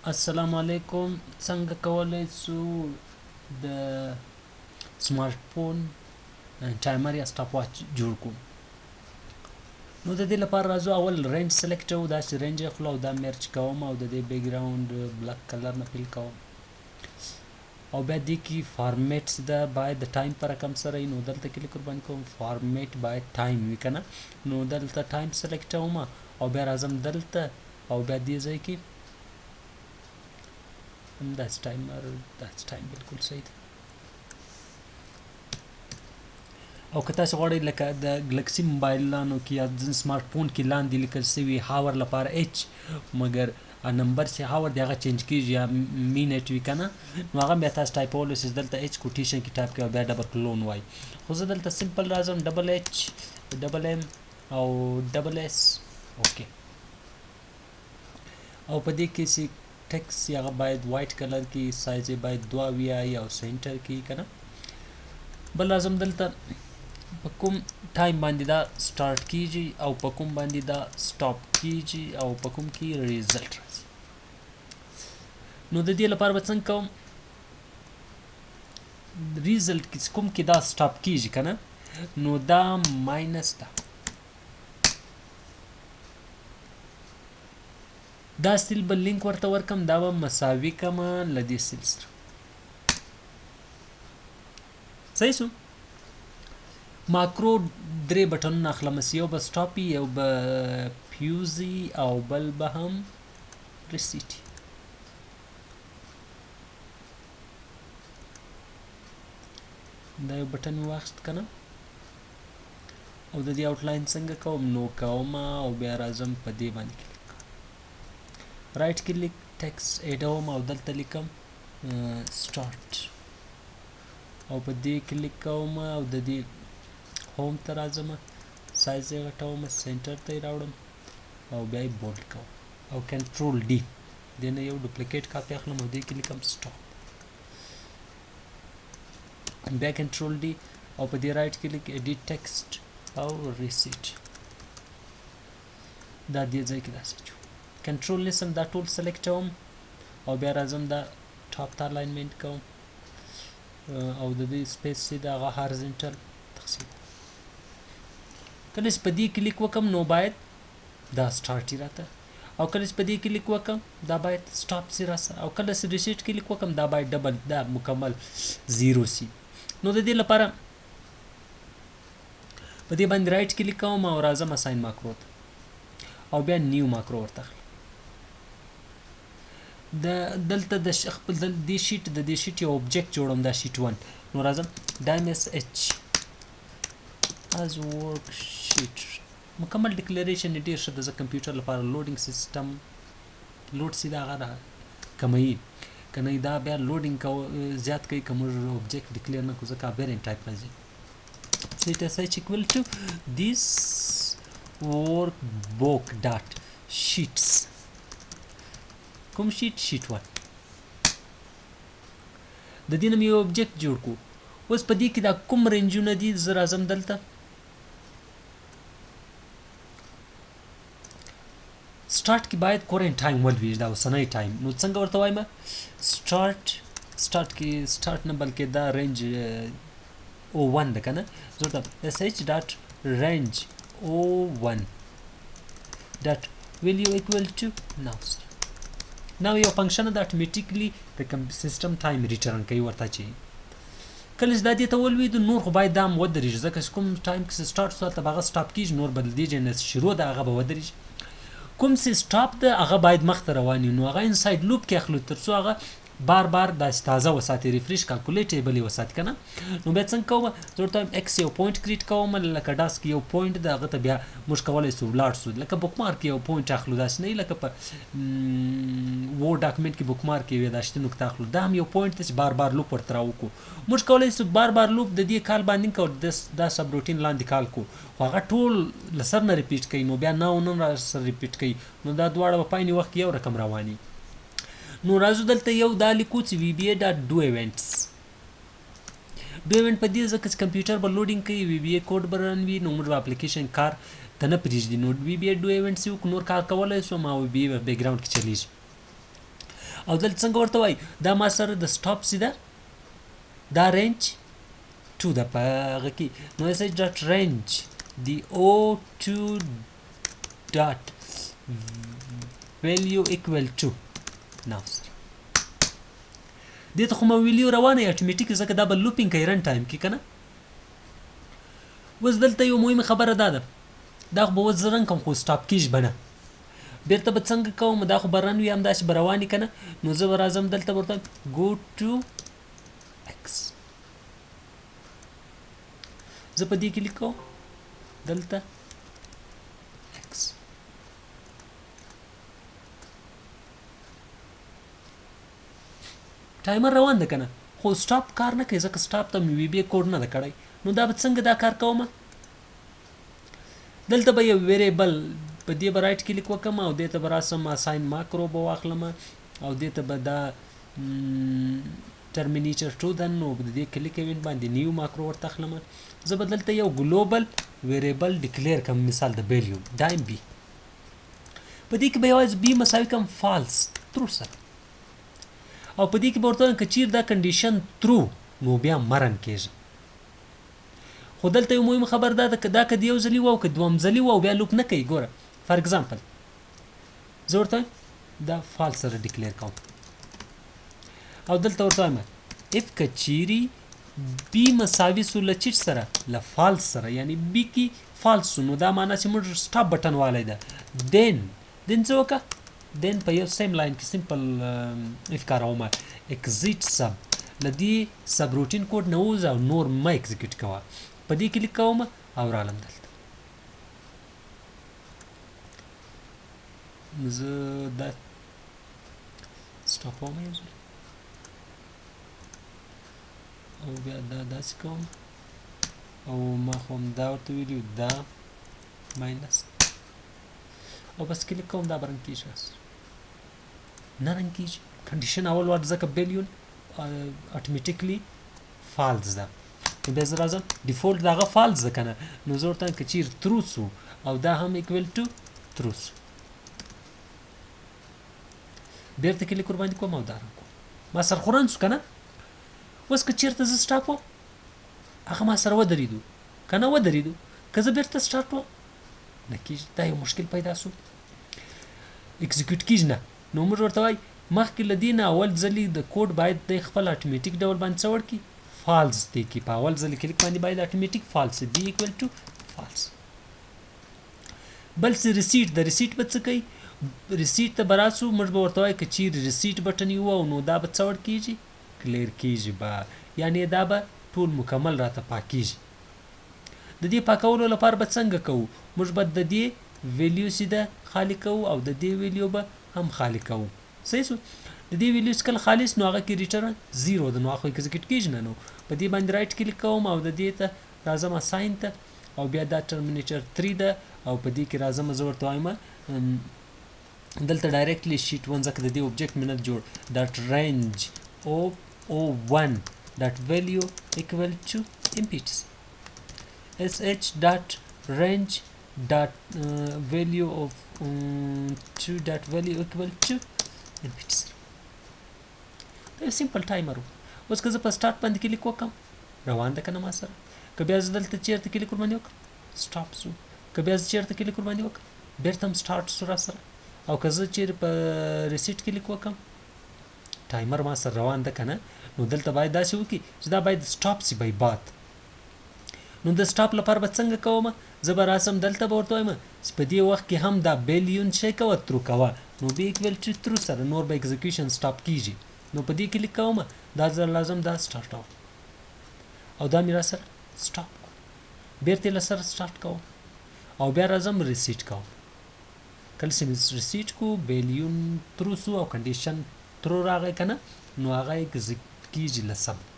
السلام علیکم. څنګه کولای شو د سمارټ فون ټایمر یا سټاپ واچ جوړ کړو؟ نو د دې لپاره راځو اول رینج سلیکټ کوو، داسې رینج اخلو او دا مرچ کوم او د دې بیک ګراوند بلیک کلر نه فیل کوم او بیا دې کې فارمیټ ده باید د ټایم په رقم سره نو دلته کلیک ور باندې کوم فارمیټ باید ټایم وي کنه. نو دلته ټایم سلیکټ کوم او بیا راځم دلته او بیا دې ځای کې that's timer that's time بالکل صحیح ده. او که تاسو غواړئ لکه د ګلکسي موبایلانو کې یا د سمارټ فون کې لاندې لیکل شوي هاور لپاره اچ مګر نمبر چې هاور دی هغه چینج کیږي یا مینټ وي کنه، نو هغه بیا تاسو ټایپولو چې دلته اچ کوټیشن کې ټایپ کوئ بیا ډبل کلون وای. خو زه دلته سمپل راځم ډبل اچ ډبل ام او ډبل اس اوکې. او په دې کې چې ټیکس هغه باید وایټ کلر کې سایز یې باید 2 وي او سنټر کې کنه. بل لازم دلته په کوم ټایم باندې دا سٹارټ کیږي او په کوم باندې دا سټاپ کیږي او په کوم کې ریزلټ راځي. نو د دې لپاره به څنګه کوم، ریزلټ کې کوم کې دا سټاپ کیږي کنه، نو دا ماینس دا سیل بل لینک ورته ورکم، دا به مساوي کما لدې سیل سره. صحیح شو. ماکرو درې بټنونه اخلم، یو به سټاپي یو به فیوزي او بل به هم ریسیټي. دا یو بټن مې واخیست کنه او د دې آوټلاین څنګه کوم، نو کوم او بیا راځم په دې باندې کلیک رائټ کلیک ټیکسټ اډوم او دلته لیکم سٹارټ او په دې کلیک کوم او د دې هوم ته راځم، سایز یې غټوم، سنټر ته یې راوړم او بیا یې بولډ کوم او کنټرول ډي دې نه یو ډوپلیکیټ کاپي اخلم او دې کې لیکم سټاپ، بیا کنټرول ډي او په دې رائټ کلیک ایډیټ ټیکسټ او ریسیټ. دا دې ځای کې داسې چو کنټرول نسم دا ټول سلیکټ کوم او بیا راځم دا ټاپ ته الاینمنټ کوم او د دې سپیس چې دا هغه هارزنټل تقسیم. کله چې په دې کلیک وکم نو باید دا سټارټ راته، او کله چې په دې کلیک وکم دا باید سټاپ سي راسه، او کله چې ریسیټ کلیک وکم دا باید ډبل دا مکمل زیرو سي. نو د دې لپاره په دې باندې رائټ کلیک کوم او راځم اساین ماکرو ته او بیا نیو ماکرو ورته اخلم. دلته د خپل د دې شیټ یو اوبجیکټ جوړوم، دا شیټ 1. نو راځم دایمس اچ از ورک شیټ مکمل ډیکلیریشن ډیر ښه د کمپیوټر لپاره لوډینګ سیستم لوډ سي دا غره کموي کنه، دا بیا لوډینګ زیات کوي کوم اوبجیکټ ډیکلیئر نه کو ځکه ویرینټ ټایپ راځي. set as equal to this workbook dot sheets کوم شیټ 1 د دې نوم یو اوبجیکټ جوړ کو. اوس په دې کې دا کوم رنجونه دي زه راځم دلته سٹارټ کې باید کورنټ ټایم ولوي دا اوسنۍ ټایم. نو څنګه ورته وایم سٹارټ کې سٹارټ نه بلکې دا رینج O1 ده کنه، زه ورته sh dot range O1 dot value equal to now یو فنکشن ده اتوماتیکلی د سیستم ټایم ریټرن کوي ورته چې کله چې دا دې ته ولوي نور خو باید دا ودرېږي ځکه کوم ټایم کې سٹارټ سو ته هغه سټاپ کیږي نور بدل دیږي نه شروع ده هغه به ودرېږي. کوم چې سټاپ ده هغه باید مخ ته روان وي، نو هغه انساید لوپ کې اخلو تر څو هغه بار د تازه وساتي ریفریش کیلکولیټیبل وساتي کنه. نو بیا څنګه کوم، زه ورته ایکس یو پوینټ کریټ کوم لکه ډاسک یو پوینټ د هغه ته بیا موږ کولای شو ولاړ شو لکه بوک مارک یو پوینټ اخلو، داس نه لکه په وو ډاکومنټ کې بوک مارک وي داشته نقطه اخلو، دا هم یو پوینټ چې بار لوپ ورته راوکو. موږ کولای شو بار لوپ د دې کال باندې کو دا سب روټین لاندې کال کو خو هغه ټول لسر نه ریپیټ کوي، نو بیا نن را سر ریپیټ کوي، نو دا دواړه په پایني وخت یو رقم رواني. نو راځو دلته یو دا لیکو چې VBA ډاټ ډو ایونټس په دې ځکه چې کمپیوټر به لوډینګ کوي VBA کوډ به رن وي، نو موږ اپلیکیشن کار ته نه پرېږدي، نو VBA ډو ایونټس یو نور کار کولای شو ما VBA په بیک ګراوند کې چلیږي. او دلته څنګه ورته وایي دا ما سره د سټاپ سیده دا رینج 2 ده په هغه کې نو اس ایچ ډاټ رینج دی O2 ډاټ value equal to now دې ته خو مو ویلیو روانه اتوماتیک ځکه دا به لوپینګ کوي رن ټایم کې کنه اوس دلته یو مهمه خبره ده دا خو به اوس زه رن کوم خو سټاپ کیږي به نه بیرته به څنګه کوم دا خو به رن وي همداسې به روانې که نه نو زه به راځم دلته ورته go to x زه په دې کلیک کوم دلته x ټایمر روان ده که نه خو سټاپ کار نه کوي ځکه سټاپ ته مې وی بی کوډ نه ده کړی نو دا به څنګه دا کار کوم دلته به یو ویریبل په دې به رایټ کلیک وکړم او دې ته به راسم اساین ماکرو به واخلم او دې ته به دا ترمینیټر 2 ده نو د دې کلیک ایونټ باندې نیو ماکرو ورته اخلم زه به دلته یو ګلوبل ویریبل ډیکلیر کوم مثال د ویلیو دا ام بي په دې کې به یوازې بي مساوي کوم فالس ترو سره او په دې کې به ورته وایم که چیرې دا کنډیشن ترو نو بیا مرن کېږي خو دلته یو مهم خبر دا که د یو ځلي وو که دوم ځلي وو بیا لوپ نه کوي ګوره فار ایگزامپل زه ورته دا فالس سره ډیکلیر کوم او دلته ورته وایم اف که چیرې بي مساوي سو له چیټ سره له فالس سره یعنی بي کې فالس نو دا معنا چې موږ سټاپ بټن والی ده دین څه وکړه دین په یو سیم لاین کې سمپل اف کاروم اکزیټ سب لدی سب روټین کوډ نه وځه او نور ما اکزیکیوټ کوه په دې کلیک کوم او رالم دلته زه دا سټاپ وم یو او بیا دا داسې کوم او ما خو هم دا ورته ویلي دا ماینس او بس کلیک کوم دا به رنګ کېږي نه رنګ کېږي کنډیشن اول وار ځکه بیلیون اتوماتیکلی فالس ده نو بیا زه راځم ډیفولټ دغه فالس ده که نه نو زه ورته که چیرې ترو سو او دا هم ایکول ټو ترو سو بیرته کلیک ورباندې کوم او دا رنګ کوم ما سره خو رن سو که نه اوس که چیرته زه سټاپ وم هغه ما سره ودرېدو که نه ودرېدو که زه بیرته سټارټ وم نه کېږي دا یو مشکل پیدا سو اکزیکیوټ کېږي نه نو موږ ورته وایي مخکې له دې نه اول ځلې د کوډ باید د خپل اتوماتیک ډول باندې څه وکړي فالس دی کې په اول ځل کلیک باندې باید اتوماتیک فالس بي ایکول ټو فالس بل څه ریسیټ د ریسیټ به څه کوي ریسیټ ته به راسو موږ به ورته وایو که چیرې ریسیټ بټن یې وو نو دا به څه ور کېږي کلیر کېږي به یعنې دا به ټول مکمل راته پاکېږي د دې پاکولو لپاره به څنګه کوو موږ به د دې ویلیو سیده خالی کوو او د دې ویلیو به هم خالی کوو صحیح شو د دې ویلیو کله خالص نو هغه کې ریټرن 0 ده نو هغه اکزیکیوټ کېږي نه نو په دې باندې رایټ کلیک کوم او د دې ته راځم اساین ته او بیا دا ترمینیټر 3 ده او په دې کې راځم زه ورته وایم دلته ډایرکټلی شیټ 1 ځکه د دې اوبجیکټ مې نه جوړ ډاټ رینج O1 ډاټ ویلیو ایکول ټو امپیټس sh dot range dot value of 2 dot value equal to inputs دا سمپل ټایمر اوس که زه په سټارټ باندې کلیک وکړم روان ده که نه ما سره که بیا زه دلته چیرته کلیک ورباندې وکړم سټاپ سو که بیا زه چیرته کلیک ورباندې وکړم بیرته هم سټارټ سو را سره او که زه چیرې په ریسیټ کلیک وکړم ټایمر ما سره روان ده که نه نو دلته باید داسې وکړي چې دا باید سټاپ سي بای بات نو د سټاپ لپاره به څنګه کوم زه به راسم دلته به ورته وایم چې په دې وخت کې هم دا بیلیون شی کوه ترو کوه نو بی ایکول ټو ترو سره نور به اکزیکیوشن سټاپ کېږي نو په دې کلیک کوم دا زه لازم دا سټارټ او دا مې را سره سټاپ بیرته له سره سټارټ کوم او بیا راځم ریسیټ کوم کله چې مې ریسیټ کو بیلیون ترو سو او کنډیشن ترو راغی که نه نو هغه اکزیکیوټ کېږي له سم